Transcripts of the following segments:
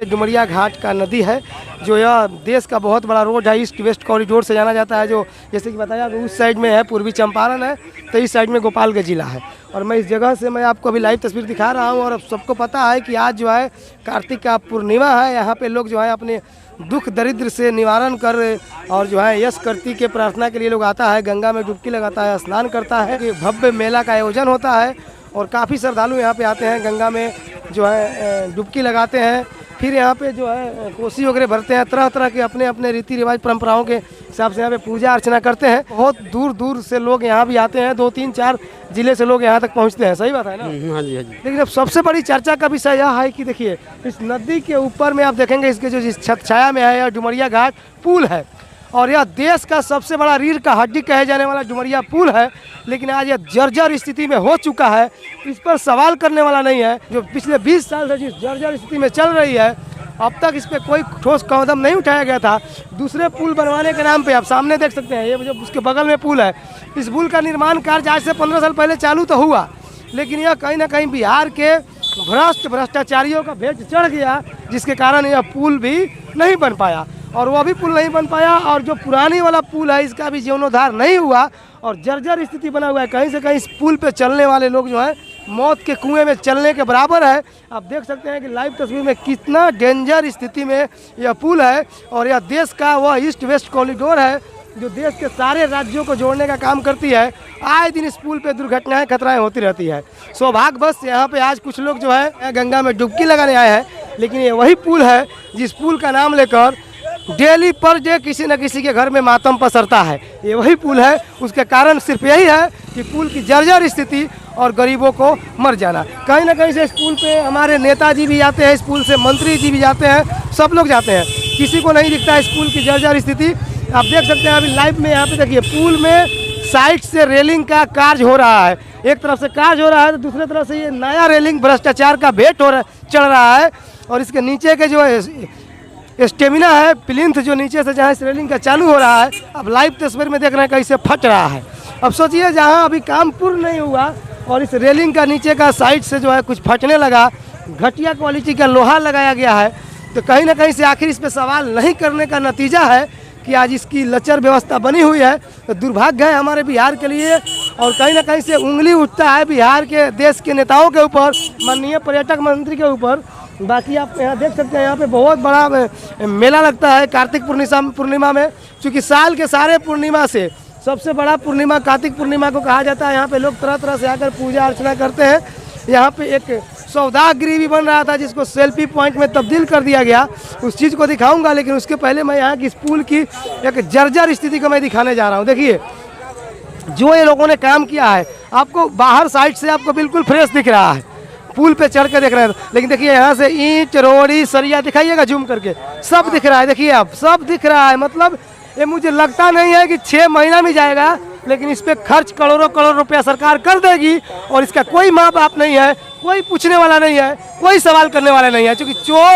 डुमरिया घाट का नदी है, जो यह देश का बहुत बड़ा रोड है, ईस्ट वेस्ट कॉरिडोर से जाना जाता है। जो जैसे कि बताया उस साइड में है पूर्वी चंपारण है, तो इस साइड में गोपालगंज जिला है। और मैं इस जगह से मैं आपको अभी लाइव तस्वीर दिखा रहा हूँ। और अब सबको पता है कि आज जो है कार्तिक का पूर्णिमा है। यहाँ पे लोग जो है अपने दुख दरिद्र से निवारण कर और जो है यश करती के प्रार्थना के लिए लोग आता है, गंगा में डुबकी लगाता है, स्नान करता है। भव्य मेला का आयोजन होता है और काफ़ी श्रद्धालु यहाँ पे आते हैं, गंगा में जो है डुबकी लगाते हैं। फिर यहाँ पे जो है कोसी वगैरह भरते हैं, तरह तरह के अपने अपने रीति रिवाज परंपराओं के हिसाब से यहाँ पे पूजा अर्चना करते हैं। बहुत दूर दूर से लोग यहाँ भी आते हैं, 2-3-4 जिले से लोग यहाँ तक पहुँचते हैं। सही बात है ना? हाँ जी, हाँ जी। लेकिन अब सबसे बड़ी चर्चा का विषय यह है कि देखिए इस नदी के ऊपर में आप देखेंगे इसके जो जिस छत छाया में है यह डुमरिया घाट पुल है और यह देश का सबसे बड़ा रीढ़ का हड्डी कहे जाने वाला डुमरिया पुल है। लेकिन आज यह जर्जर स्थिति में हो चुका है, इस पर सवाल करने वाला नहीं है। जो पिछले 20 साल से जिस जर्जर स्थिति में चल रही है, अब तक इस पर कोई ठोस कदम नहीं उठाया गया था। दूसरे पुल बनवाने के नाम पे आप सामने देख सकते हैं, ये जो उसके बगल में पुल है, इस पुल का निर्माण कार्य आज से 15 साल पहले चालू तो हुआ, लेकिन यह कहीं ना कहीं बिहार के भ्रष्टाचारियों का भेंट चढ़ गया, जिसके कारण यह पुल भी नहीं बन पाया। और वह भी पुल नहीं बन पाया और जो पुरानी वाला पुल है इसका भी जीर्णोद्धार नहीं हुआ और जर्जर स्थिति बना हुआ है। कहीं से कहीं इस पुल पे चलने वाले लोग जो है मौत के कुएं में चलने के बराबर है। आप देख सकते हैं कि लाइव तस्वीर में कितना डेंजर स्थिति में यह पुल है। और यह देश का वह ईस्ट वेस्ट कॉरिडोर है जो देश के सारे राज्यों को जोड़ने का काम करती है। आए दिन इस पुल पे दुर्घटनाएं खतराएं होती रहती है। सौभाग्यवश यहाँ पे आज कुछ लोग जो है गंगा में डुबकी लगाने आए हैं, लेकिन ये वही पुल है जिस पुल का नाम लेकर डेली पर डे किसी न किसी के घर में मातम पसरता है। ये वही पुल है, उसके कारण सिर्फ यही है कि पुल की जर्जर स्थिति और गरीबों को मर जाना। कहीं ना कहीं से इस पुल पे हमारे नेताजी भी जाते हैं, इस पुल से मंत्री जी भी जाते हैं, सब लोग जाते हैं, किसी को नहीं दिखता इस पुल की जर्जर स्थिति। आप देख सकते हैं अभी लाइव में यहाँ पे देखिए पुल में साइड से रेलिंग का कार्य हो रहा है। एक तरफ से कार्य हो रहा है तो दूसरी तरफ से ये नया रेलिंग भ्रष्टाचार का भेंट चढ़ रहा है। और इसके नीचे के जो स्टेमिना है प्लिंथ जो नीचे से जहाँ इस रेलिंग का चालू हो रहा है, अब लाइव तस्वीर में देख रहे हैं कैसे फट रहा है। अब सोचिए जहाँ अभी काम पूर्ण नहीं हुआ और इस रेलिंग का नीचे का साइड से जो है कुछ फटने लगा, घटिया क्वालिटी का लोहा लगाया गया है, तो कहीं ना कहीं से आखिर इस पर सवाल नहीं करने का नतीजा है कि आज इसकी लचर व्यवस्था बनी हुई है। तो दुर्भाग्य है हमारे बिहार के लिए और कहीं ना कहीं से उंगली उठता है बिहार के देश के नेताओं के ऊपर, माननीय पर्यटक मंत्री के ऊपर। बाकी आप यहाँ देख सकते हैं यहाँ पे बहुत बड़ा मेला लगता है कार्तिक पूर्णिमा में, क्योंकि साल के सारे पूर्णिमा से सबसे बड़ा पूर्णिमा कार्तिक पूर्णिमा को कहा जाता है। यहाँ पे लोग तरह तरह से आकर पूजा अर्चना करते हैं। यहाँ पे एक सौदागृह भी बन रहा था जिसको सेल्फी पॉइंट में तब्दील कर दिया गया, उस चीज़ को दिखाऊंगा। लेकिन उसके पहले मैं यहाँ की इस पुल की एक जर्जर स्थिति को मैं दिखाने जा रहा हूँ। देखिए जो ये लोगों ने काम किया है, आपको बाहर साइड से आपको बिल्कुल फ्रेश दिख रहा है, पुल पे चढ़ के देख रहे हैं, लेकिन देखिए यहाँ से ईंट रोड़ी सरिया दिखाइएगा जूम करके, सब दिख रहा है। देखिए आप सब दिख रहा है, मतलब ये मुझे लगता नहीं है कि 6 महीना में जाएगा, लेकिन इस पे खर्च करोड़ों रुपया सरकार कर देगी और इसका कोई माँ बाप नहीं है, कोई पूछने वाला नहीं है, कोई सवाल करने वाला नहीं है। क्योंकि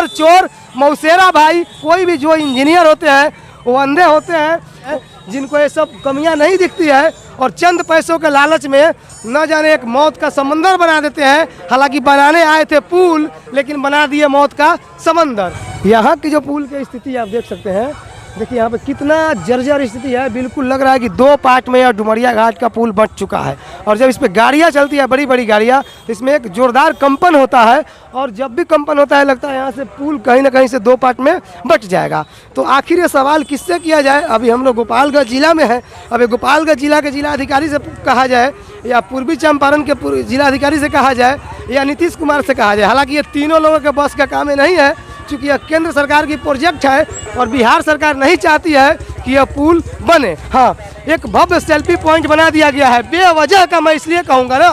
चोर मौसेरा भाई कोई भी जो इंजीनियर होते हैं वो अंधे होते हैं, जिनको ये सब कमियां नहीं दिखती है और चंद पैसों के लालच में न जाने एक मौत का समंदर बना देते हैं। हालांकि बनाने आए थे पुल, लेकिन बना दिए मौत का समंदर। यहाँ की जो पुल की स्थिति आप देख सकते हैं, देखिए यहाँ पे कितना जर्जर स्थिति है। बिल्कुल लग रहा है कि 2 पार्ट में यह डुमरिया घाट का पुल बट चुका है। और जब इस पे गाड़ियाँ चलती है, बड़ी बड़ी गाड़ियाँ, तो इसमें एक जोरदार कंपन होता है और जब भी कंपन होता है लगता है यहाँ से पुल कहीं ना कहीं से 2 पार्ट में बट जाएगा। तो आखिर ये सवाल किससे किया जाए? अभी हम लोग गोपालगंज जिला में हैं। अभी गोपालगंज जिला के जिलाधिकारी से कहा जाए या पूर्वी चंपारण के जिलाधिकारी से कहा जाए या नीतीश कुमार से कहा जाए। हालाँकि ये तीनों लोगों के बस का काम नहीं है, क्योंकि यह केंद्र सरकार की प्रोजेक्ट है और बिहार सरकार नहीं चाहती है कि यह पुल बने। हाँ, एक भव्य सेल्फी पॉइंट बना दिया गया है बेवजह का। मैं इसलिए कहूँगा ना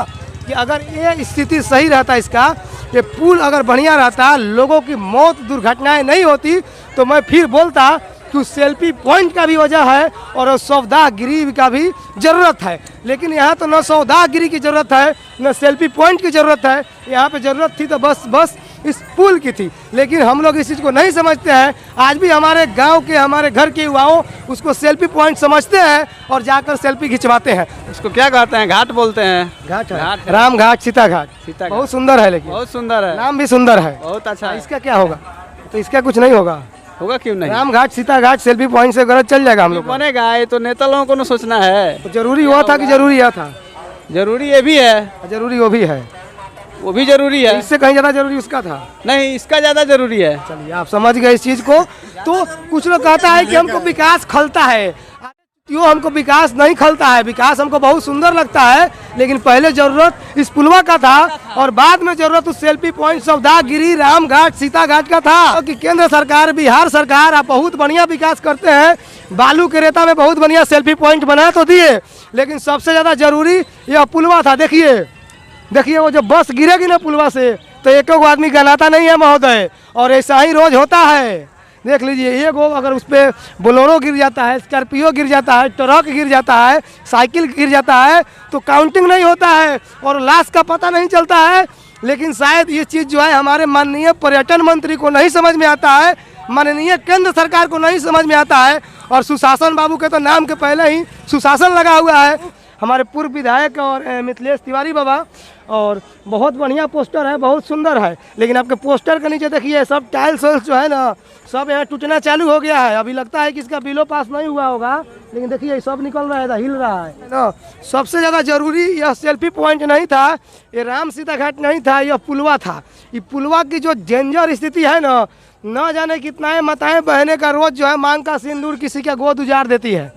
कि अगर ये स्थिति सही रहता, इसका ये पुल अगर बढ़िया रहता, लोगों की मौत दुर्घटनाएं नहीं होती, तो मैं फिर बोलता कि उस सेल्फी पॉइंट का भी वजह है और सौदागिरी का भी ज़रूरत है। लेकिन यहाँ तो न सौदागिरी की ज़रूरत है न सेल्फी पॉइंट की ज़रूरत है। यहाँ पे ज़रूरत थी तो बस इस पुल की थी, लेकिन हम लोग इस चीज़ को नहीं समझते हैं। आज भी हमारे गांव के हमारे घर के युवाओं उसको सेल्फी पॉइंट समझते हैं और जाकर सेल्फी खिंचवाते हैं। उसको क्या कहते हैं? घाट बोलते हैं। घाट है, राम घाट, सीता घाट। बहुत सुंदर है, लेकिन बहुत सुंदर है, नाम भी सुंदर है। बहुत अच्छा है। इसका क्या होगा? तो इसका कुछ नहीं होगा। होगा क्यों नहीं? राम घाट सीता घाट सेल्फी पॉइंट से गलत चल जाएगा हम लोग का। बनेगा, ये तो नेता लोगों को ना सोचना है। तो जरूरी हुआ था कि जरूरी यह था? जरूरी ये भी है, जरूरी वो भी है, वो भी जरूरी है। इससे कहीं ज़्यादा जरूरी उसका था। नहीं, इसका ज्यादा जरूरी है। चलिए आप समझ गए इस चीज़ को। तो कुछ लोग कहता है कि हमको विकास खलता है, क्यों हमको विकास नहीं खलता है? विकास हमको बहुत सुंदर लगता है, लेकिन पहले जरूरत इस पुलवा का था और बाद में जरूरत उस सेल्फी पॉइंट सौदागिरी राम घाट सीता घाट का था। कि केंद्र सरकार बिहार सरकार आप बहुत बढ़िया विकास करते हैं, बालू के रेता में बहुत बढ़िया सेल्फी पॉइंट बना तो दिए, लेकिन सबसे ज़्यादा जरूरी यह पुलवा था। देखिए वो जब बस गिरेगी ना पुलवा से तो एक आदमी गलाता नहीं है महोदय, और ऐसा ही रोज होता है। देख लीजिए, एक वो अगर उस पर बोलेरो गिर जाता है, स्कॉर्पियो गिर जाता है, ट्रक गिर जाता है, साइकिल गिर जाता है, तो काउंटिंग नहीं होता है और लाश का पता नहीं चलता है। लेकिन शायद ये चीज़ जो है हमारे माननीय पर्यटन मंत्री को नहीं समझ में आता है, माननीय केंद्र सरकार को नहीं समझ में आता है। और सुशासन बाबू के तो नाम के पहले ही सुशासन लगा हुआ है। हमारे पूर्व विधायक और मिथिलेश तिवारी बाबा, और बहुत बढ़िया पोस्टर है, बहुत सुंदर है, लेकिन आपके पोस्टर के नीचे देखिए सब टाइल्स जो है ना, सब यहाँ टूटना चालू हो गया है। अभी लगता है कि इसका बिलो पास नहीं हुआ होगा, लेकिन देखिए सब निकल रहा है, हिल रहा है ना। सबसे ज़्यादा जरूरी यह सेल्फी पॉइंट नहीं था, ये राम सीता घाट नहीं था, यह पुलवा था। ये पुलवा की जो डेंजर स्थिति है ना जाने कितना माताएं बहने का रोज जो है मांग का सिंदूर किसी का गोद उजाड़ देती है,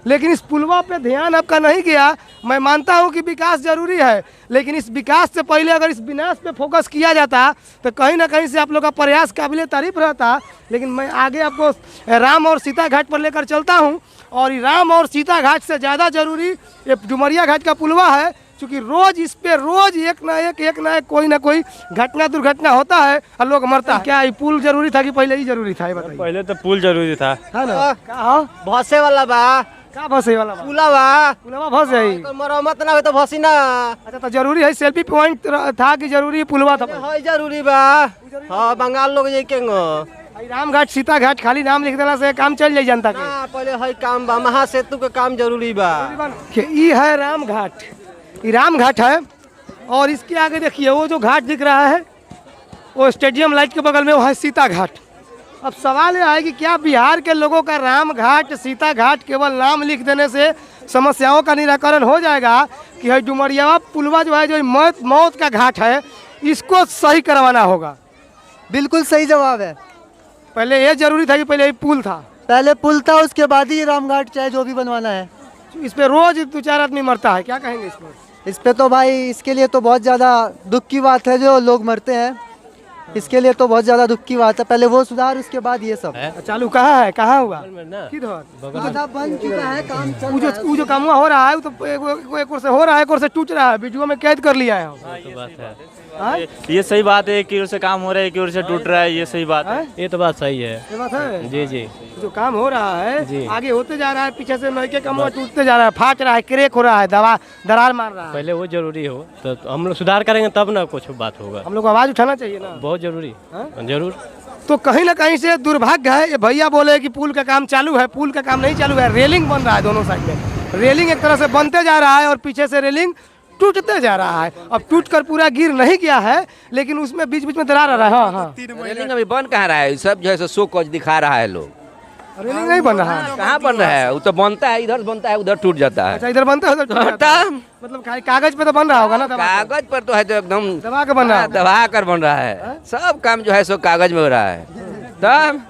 लेकिन इस पुलवा पे ध्यान आपका नहीं गया। मैं मानता हूं कि विकास जरूरी है, लेकिन इस विकास से पहले अगर इस विनाश पे फोकस किया जाता तो कहीं ना कहीं से आप लोग का प्रयास काबिले तारीफ रहता। लेकिन मैं आगे आपको राम और सीता घाट पर लेकर चलता हूं, और राम और सीता घाट से ज़्यादा जरूरी ये डुमरिया घाट का पुलवा है, क्योंकि रोज इस पे रोज एक ना एक कोई ना कोई घटना दुर्घटना होता है और लोग मरता है। क्या ये पुल जरूरी था कि पहले ही जरूरी था? ये बताइए। पहले तो पुल जरूरी था, है ना? का भसे वाला बा, का भसे वाला बा? पुला बा, पुलवा भस जाई। तो मरम्मत ना हो तो भसी ना। अच्छा, तो जरूरी है सेल्फी पॉइंट था कि जरूरी पुलवा था? है जरूरी बा। हाँ, बंगाल लोग ये केंगो राम घाट सीता घाट खाली नाम लिख देला से काम चल जाई जनता के? ना, पहले है काम बा, महासेतु के काम जरूरी बा। ये है राम घाट, ये राम घाट है, और इसके आगे देखिए वो जो घाट दिख रहा है वो स्टेडियम लाइट के बगल में वो है सीता घाट। अब सवाल यह है कि क्या बिहार के लोगों का राम घाट सीता घाट केवल नाम लिख देने से समस्याओं का निराकरण हो जाएगा, कि है डुमरिया पुलवा जो है जो मौत का घाट है इसको सही करवाना होगा? बिल्कुल सही जवाब है। पहले ये जरूरी था कि पहले ये पुल था? पहले पुल था, उसके बाद ही रामघाट चाहे जो भी बनवाना है। इस पे रोज 2-4 आदमी मरता है, क्या कहेंगे इस पर? इस पे तो भाई इसके लिए तो बहुत ज़्यादा दुख की बात है, जो लोग मरते हैं इसके लिए तो बहुत ज़्यादा दुख की बात है। पहले वो सुधार, उसके बाद ये सब। चालू कहाँ है, कहाँ हुआ किधर? आधा बन चुका है काम, चल वो जो काम हुआ हो रहा है वो तो एक ओर से हो रहा है, एक ओर से टूट रहा है, वीडियो में कैद कर लिया है हम। तो बात है। हाँ? ये सही बात है, एक ओर से काम हो रहा है, एक ओर से टूट रहा है, ये सही बात है। ये तो बात सही है। ये बात है जी जी, जो काम हो रहा है जी। आगे होते जा रहा है, पीछे से नई के काम टूटते जा रहा है, फाट रहा है, क्रेक हो रहा है, दरार मार रहा है। पहले वो जरूरी हो तो हम लोग सुधार करेंगे तब ना कुछ बात होगा। हम लोग को आवाज उठाना चाहिए ना, बहुत जरूरी, जरूर। तो कहीं ना कहीं से दुर्भाग्य है। ये भैया बोले कि पुल का काम चालू है, पुल का काम नहीं चालू है, रेलिंग बन रहा है दोनों साइड में। रेलिंग एक तरह से बनते जा रहा है और पीछे से रेलिंग टूटते जा रहा है। अब टूटकर पूरा गिर नहीं गया है, लेकिन उसमें बीच बीच में दरार आ रहा है। हाँ हाँ, रेलिंग अभी बन कहाँ रहा है, सब जो है शो कॉज दिखा रहा है लोग। रेलिंग नहीं बन रहा है। कहाँ बन रहा है? वो तो बनता है, इधर बनता है, उधर टूट जाता है। अच्छा, इधर बनता है उधर टूट जाता है। मतलब कागज पे तो बन रहा होगा ना, कागज पर तो है तो एकदम दबा के बन रहा है। दबा कर बन रहा है। सब काम जो है सो कागज में हो रहा है। तब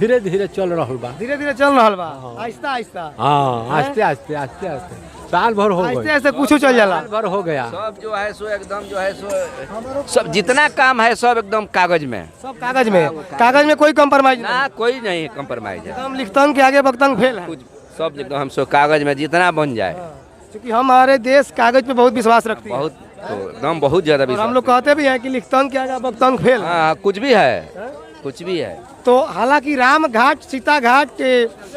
धीरे धीरे चल रहा बा, धीरे धीरे चल रहा बा, आहिस्ता आहिस्ता। हाँ, आस्ते आस्ते आस्ते आस्ते साल भर हो आहिस्ते गया, आहिस्ते कुछ चल जाला। साल भर हो गया। सब जो है सो एकदम जो है सो सब जितना काम है सब एकदम कागज में, सब कागज में कोई कंप्रोमाइज नहीं। ना कोई नहीं कंप्रोमाइज है। हम लिखतंग के आगे बख्तंग फेल है, कुछ सब एकदम हम सो कागज में जितना बन जाए। क्योंकि हमारे देश कागज पे बहुत विश्वास रखती है, बहुत तो एकदम बहुत ज्यादा और हम विश्वास। लोग कहते भी हैं कि लिखतंग के आगे बख्तंग फेल है। हाँ, कुछ भी है, कुछ भी है। तो हालांकि राम घाट सीता घाट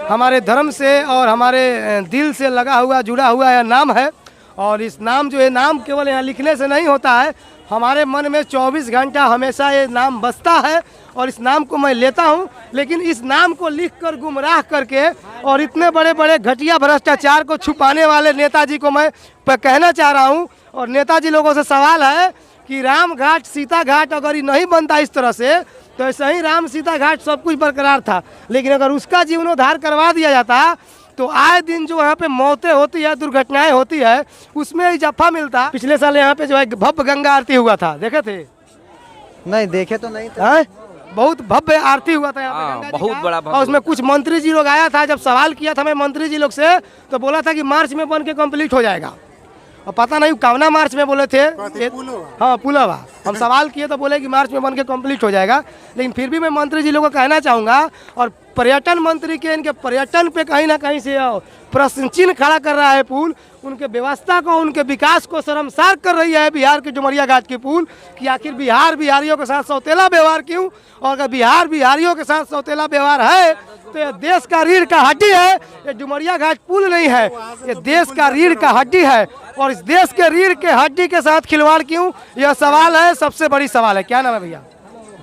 हमारे धर्म से और हमारे दिल से लगा हुआ जुड़ा हुआ यह नाम है, और इस नाम जो है नाम केवल यहाँ लिखने से नहीं होता है, हमारे मन में 24 घंटा हमेशा ये नाम बसता है, और इस नाम को मैं लेता हूँ। लेकिन इस नाम को लिखकर गुमराह करके और इतने बड़े बड़े घटिया भ्रष्टाचार को छुपाने वाले नेताजी को मैं कहना चाह रहा हूँ, और नेताजी लोगों से सवाल है कि राम घाट सीता घाट अगर ये नहीं बनता इस तरह से तो ऐसे ही राम सीता घाट सब कुछ बरकरार था, लेकिन अगर उसका जीर्णोद्धार करवा दिया जाता तो आए दिन जो यहाँ पे मौतें होती है, दुर्घटनाएं होती है, उसमें इजाफा मिलता। पिछले साल यहाँ पे जो है भव्य गंगा आरती हुआ था, देखे थे? नहीं देखे तो नहीं था। हैं? बहुत भव्य आरती हुआ था यहाँ पे गंगा जी बहुत का। बड़ा भव्य। और उसमें कुछ मंत्री जी लोग आया था, जब सवाल किया था मैं मंत्री जी लोग से तो बोला था कि मार्च में बन के कंप्लीट हो जाएगा। और पता नहीं कावना मार्च में बोले थे, हाँ पुलवा। हम सवाल किए तो बोले कि मार्च में बन के कंप्लीट हो जाएगा, लेकिन फिर भी मैं मंत्री जी लोगों को कहना चाहूँगा और पर्यटन मंत्री के इनके पर्यटन पे कहीं ना कहीं से प्रश्न चिन्ह खड़ा कर रहा है पुल। उनके व्यवस्था को, उनके विकास को शर्मसार कर रही है बिहार के डुमरिया घाट की पुल कि आखिर बिहार बिहारियों के साथ सौतेला व्यवहार क्यों? और अगर बिहार बिहारियों के साथ सौतेला व्यवहार है तो ये देश का रीढ़ का हड्डी है, ये डुमरिया घाट पुल नहीं है, ये देश का रीढ़ का हड्डी है। और इस देश के रीढ़ के हड्डी के साथ खिलवाड़ क्यों? यह सवाल है, सबसे बड़ी सवाल है। क्या नाम है भैया?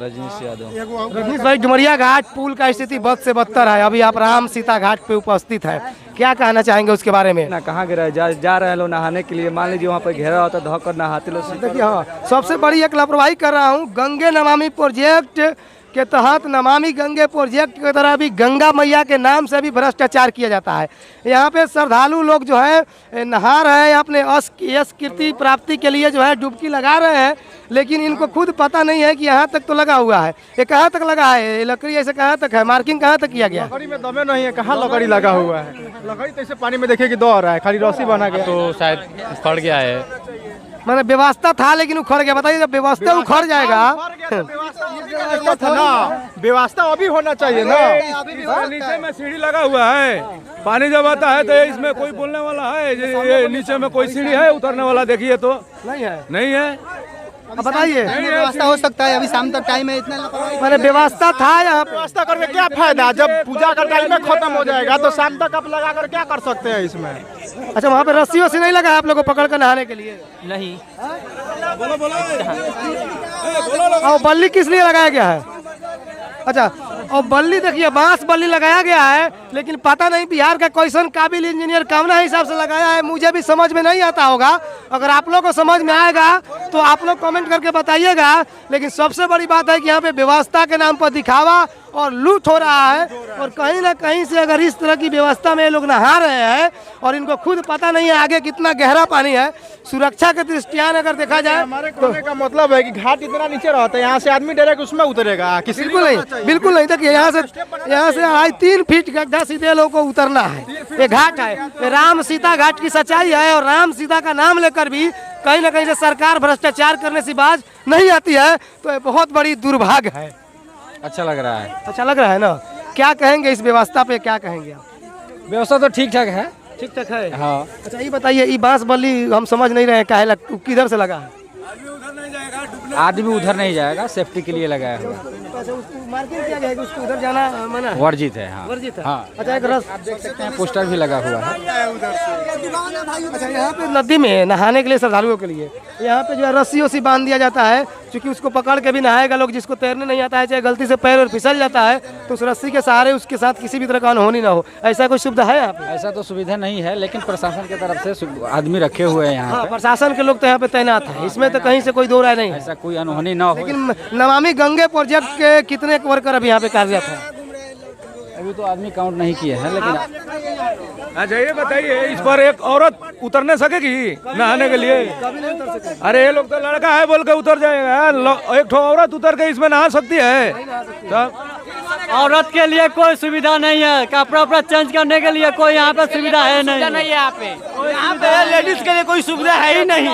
रजनीश यादव। रजनीश भाई, डुमरिया घाट पुल का स्थिति बद से बदतर है। अभी आप राम सीता घाट पे उपस्थित है, क्या कहना चाहेंगे उसके बारे में? ना कहाँ गिरा जा रहे हैं लोग नहाने के लिए, मान लीजिए वहाँ पर घेरा होता धो कर नहाते लोग। देखिए, हाँ सबसे बड़ी एक लापरवाही कर रहा हूँ। गंगे नमामि प्रोजेक्ट के तहत नमामि गंगे प्रोजेक्ट की तरह भी गंगा मैया के नाम से भी भ्रष्टाचार किया जाता है। यहाँ पे श्रद्धालु लोग जो है नहा रहे हैं, अपने यश कीर्ति प्राप्ति के लिए जो है डुबकी लगा रहे हैं, लेकिन इनको खुद पता नहीं है कि यहाँ तक तो लगा हुआ है। ये कहाँ तक लगा है? ये लकड़ी ऐसे कहाँ तक है? मार्किंग कहाँ तक किया गया? लकड़ी में दमे नहीं है, कहाँ लकड़ी लगा हुआ है? लकड़ी तो ऐसे पानी में देखिए कि दो रहा है, खाली रस्सी बना के। तो शायद उखड़ गया है। मैंने व्यवस्था था लेकिन उखड़ गया। बताइए, जब व्यवस्था उखड़ जाएगा व्यवस्था था ना, व्यवस्था अभी होना चाहिए ना। नीचे में सीढ़ी लगा हुआ है, पानी जब आता है तो इसमें कोई बोलने वाला है? ये नीचे में कोई सीढ़ी है उतरने वाला? देखिए तो नहीं है। नहीं है। अब बताइए, व्यवस्था हो सकता है, अभी शाम तक टाइम है, इतना मैंने व्यवस्था था यहाँ पे। व्यवस्था करके क्या फायदा? जब पूजा का टाइम में खत्म हो जाएगा तो शाम तक आप लगा कर क्या कर सकते हैं इसमें? अच्छा, वहाँ पे रस्सी वस्सी नहीं लगा है आप लोगों को पकड़ कर नहाने के लिए? नहीं। और बल्ली किस लिए लगाया गया है? अच्छा, और बल्ली देखिए, बांस बल्ली लगाया गया है, लेकिन पता नहीं बिहार का कैसन काबिल इंजीनियर कामना हिसाब से लगाया है, मुझे भी समझ में नहीं आता होगा। अगर आप लोग को समझ में आएगा तो आप लोग कमेंट करके बताइएगा। लेकिन सबसे बड़ी बात है कि यहाँ पे व्यवस्था के नाम पर दिखावा और लूट हो रहा है। और कहीं ना कहीं से अगर इस तरह की व्यवस्था में ये लोग नहा रहे हैं और इनको खुद पता नहीं है आगे कितना गहरा पानी है, सुरक्षा के दृष्टियान अगर देखा जाए हमारे कहने का मतलब है कि घाट इतना नीचे रहता है, यहाँ से आदमी डायरेक्ट उसमें उतरेगा? बिल्कुल नहीं, बिल्कुल नहीं। देखिए, यहाँ से 3 फीट गड्ढा सीधे लोगों को उतरना है। ये घाट है, ये राम सीता घाट की सच्चाई है। और राम सीता का नाम लेकर भी कहीं ना कहीं से सरकार भ्रष्टाचार करने से बाज नहीं आती है, तो ये बहुत बड़ी दुर्भाग्य है। अच्छा लग रहा है। अच्छा लग रहा है ना? क्या कहेंगे इस व्यवस्था पे, क्या कहेंगे आप? व्यवस्था तो ठीक ठाक है। ठीक ठाक है। हाँ। अच्छा, ये बताइए, ये बांस बल्ली हम समझ नहीं रहे हैं काहे किधर से लगा है? आदमी उधर नहीं जाएगा, सेफ्टी के लिए लगाया हुआ। अच्छा, उसको मार्किंग किया गया है कि उसको उधर जाना मना है? वर्जित है। हाँ। वर्जित है। हाँ। अच्छा, एक रस आप देख सकते हैं, पोस्टर भी लगा हुआ है। अच्छा, यहाँ पे नदी में नहाने के लिए श्रद्धालुओं के लिए यहाँ पे जो है रस्सी वस्सी बांध दिया जाता है, क्योंकि उसको पकड़ के भी नहाएगा लोग। जिसको तैरने नहीं आता है, चाहे गलती से पैर और फिसल जाता है, तो उस रस्सी के सहारे उसके साथ किसी भी तरह का अनहोनी ना हो, ऐसा कोई सुविधा है यहाँ पे? ऐसा तो सुविधा नहीं है, लेकिन प्रशासन की तरफ से आदमी रखे हुए हैं यहाँ हाँ, पे। प्रशासन के लोग तो यहाँ पे तैनात है, इसमें तो कहीं से कोई दो राय नहीं है। ऐसा कोई अनहोनी ना हो। लेकिन नमामि गंगे प्रोजेक्ट के कितने वर्कर अभी यहाँ पे कार्यरत है? अभी तो आदमी काउंट नहीं किए हैं, लेकिन अच्छा, ये बताइए, इस पर एक औरत उतर नहीं सकेगी नहाने के लिए? अरे ये लोग तो लड़का है बोल के उतर जाएगा, एक ठो औरत उतर के इसमें नहा सकती है? औरत के लिए कोई सुविधा नहीं है, कपड़ा उपड़ा चेंज करने के लिए कोई यहाँ पे सुविधा है नहीं। यहाँ पे लेडीज के लिए कोई सुविधा है ही नहीं।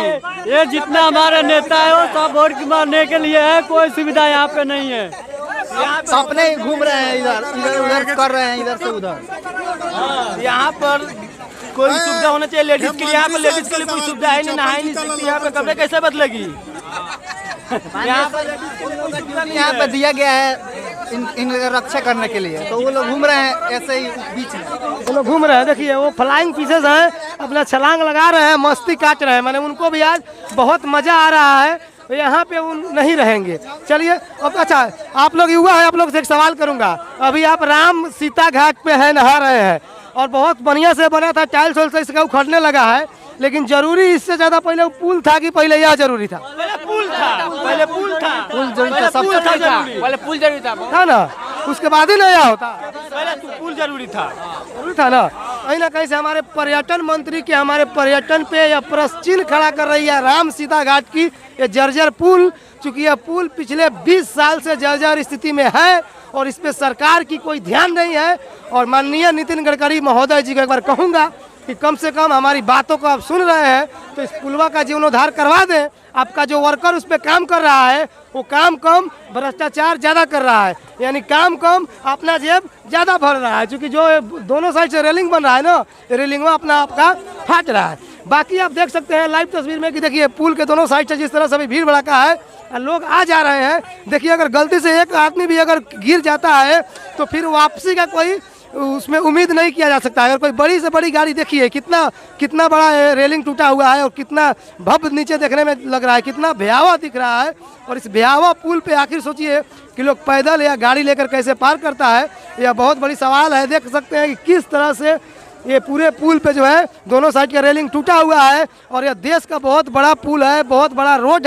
ये जितना हमारे नेता है वो सब वोट मारने के लिए है, कोई सुविधा यहाँ पे नहीं है। अपने घूम रहे हैं, इधर उधर कर रहे हैं, इधर से उधर। यहाँ पर कोई सुविधा होना चाहिए लेडीज के लिए। यहाँ पर लेडीज के लिए कोई सुविधा है नहीं, नहा ही नहीं सकती। यहाँ पे कपड़े कैसे बदलेगी? यहाँ पे दिया गया है इन रक्षा करने के लिए, तो वो लोग घूम रहे हैं ऐसे ही बीच में। वो लोग घूम रहे हैं, देखिए वो फ्लाइंग पीसेस हैं, अपना छलांग लगा रहे हैं, मस्ती काट रहे हैं। मैंने उनको भी आज बहुत मजा आ रहा है, यहाँ पे वो नहीं रहेंगे। चलिए, अब अच्छा, आप लोग युवा है, आप लोग से एक सवाल करूंगा। अभी आप राम सीता घाट पे है, नहा रहे हैं, और बहुत बढ़िया से बना था, टाइल्स वाइल्स इसका उखड़ने लगा है, लेकिन जरूरी इससे ज्यादा पहले वो पुल था कि पहले यह जरूरी था? पुल था पुल जरूरी था, सबसे पहले पुल जरूरी था ना, उसके बाद ही नया होता। पहले पुल जरूरी था। जरूरी था ना। कहीं ना कहीं से हमारे पर्यटन मंत्री के हमारे पर्यटन पे यह प्रश्न चिन्ह खड़ा कर रही है राम सीता घाट की ये जर्जर पुल। चूंकि यह पुल पिछले 20 साल से जर्जर स्थिति में है और इस पे सरकार की कोई ध्यान नहीं है। और माननीय नितिन गडकरी महोदय जी को एक बार कहूँगा कि कम से कम हमारी बातों को आप सुन रहे हैं तो इस पुलवा का जीर्णोद्धार करवा दें। आपका जो वर्कर उस पर काम कर रहा है वो काम कम भ्रष्टाचार ज़्यादा कर रहा है, यानी काम कम अपना जेब ज़्यादा भर रहा है। क्योंकि जो दोनों साइड से रेलिंग बन रहा है ना, रेलिंग में अपना आपका फाट रहा है। बाकी आप देख सकते हैं लाइव तस्वीर में कि देखिए पुल के दोनों साइड से जिस तरह से अभी भीड़ भड़का है, लोग आ जा रहे हैं। देखिए अगर गलती से एक आदमी भी अगर गिर जाता है तो फिर वापसी का कोई उसमें उम्मीद नहीं किया जा सकता। अगर कोई बड़ी से बड़ी गाड़ी देखिए कितना बड़ा रेलिंग टूटा हुआ है और कितना भव्य नीचे देखने में लग रहा है, कितना भयावह दिख रहा है। और इस भयावह पुल पे आखिर सोचिए कि लोग पैदल या गाड़ी लेकर कैसे पार करता है, यह बहुत बड़ी सवाल है। देख सकते हैं कि किस तरह से ये पूरे पुल पे जो है दोनों साइड का रेलिंग टूटा हुआ है और यह देश का बहुत बड़ा पुल है, बहुत बड़ा रोड है।